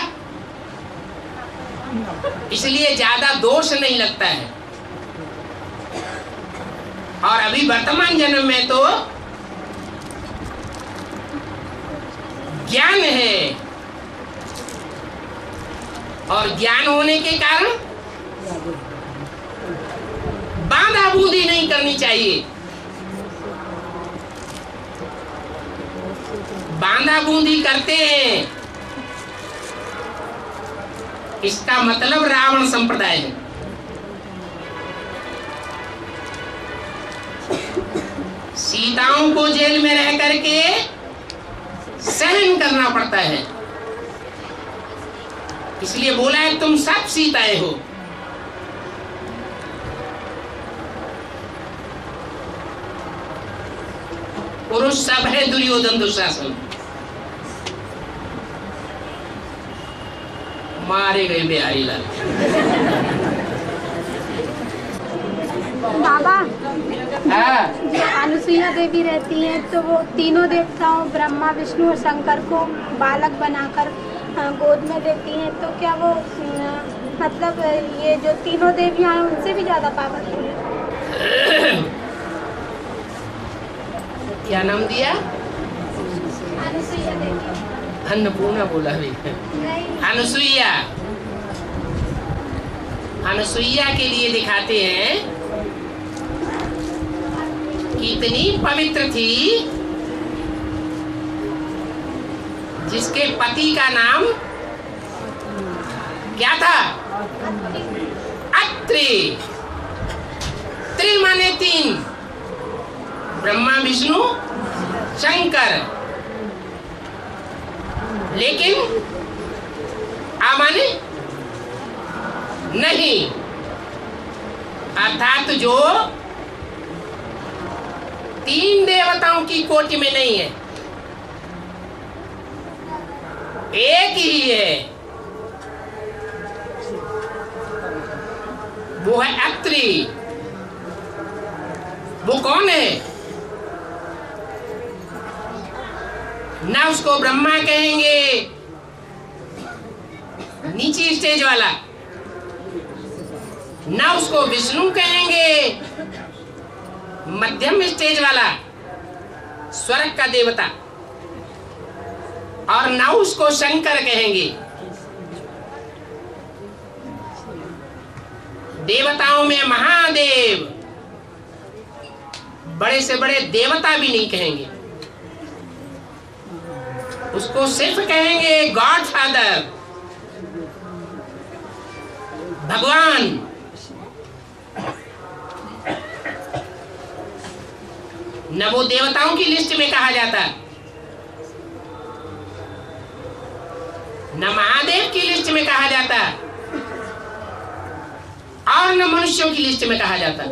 इसलिए ज्यादा दोष नहीं लगता है। और अभी वर्तमान जन्म में तो ज्ञान है, और ज्ञान होने के कारण बांधा बूंदी नहीं करनी चाहिए। बांधा बूंदी करते हैं, इसका मतलब रावण संप्रदाय है। सीताओं को जेल में रह करके सहन करना पड़ता है, इसलिए बोला है तुम सब सीताएं हो। पुरुष सब है दुर्योधन दुशासन, मारे गए बिहारी लाल। बाबा, अनुसुईया देवी रहती हैं तो वो तीनों देवताओं ब्रह्मा विष्णु और शंकर को बालक बनाकर गोद में देती हैं, तो क्या वो मतलब ये जो तीनों देवियां हैं उनसे भी ज्यादा पावरफुल है? क्या नाम दिया? अनुसुईया देवी। अन्नपूर्णा बोला भी। अनुसुईया, अनुसुईया के लिए दिखाते हैं कितनी पवित्र थी, जिसके पति का नाम क्या था? अत्रि। त्रि माने तीन, ब्रह्मा विष्णु शंकर। लेकिन आ माने नहीं, अर्थात जो तीन देवताओं की कोटि में नहीं है, एक ही है, वो है अत्रि। वो कौन है? ना उसको ब्रह्मा कहेंगे, नीची स्टेज वाला, ना उसको विष्णु कहेंगे, मध्यम स्टेज वाला स्वर्ग का देवता, और ना उसको शंकर कहेंगे। देवताओं में महादेव, बड़े से बड़े देवता भी नहीं कहेंगे, उसको सिर्फ कहेंगे गॉड फादर, भगवान। न वो देवताओं की लिस्ट में कहा जाता, न महादेव की लिस्ट में कहा जाता, और न मनुष्यों की लिस्ट में कहा जाता।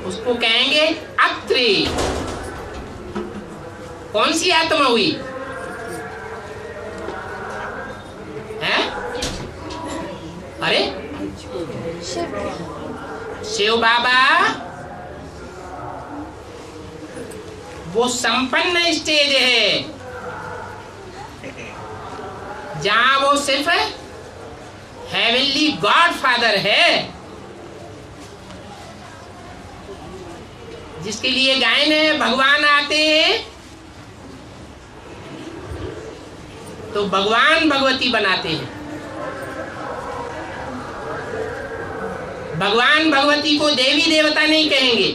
उसको कहेंगे अत्रि। कौन सी आत्मा हुई है? अरे शिव बाबा वो संपन्न स्टेज है जहां वो सिर्फ हेवनली गॉड फादर है, जिसके लिए गायन है भगवान आते हैं तो भगवान भगवती बनाते हैं। भगवान भगवती को देवी देवता नहीं कहेंगे,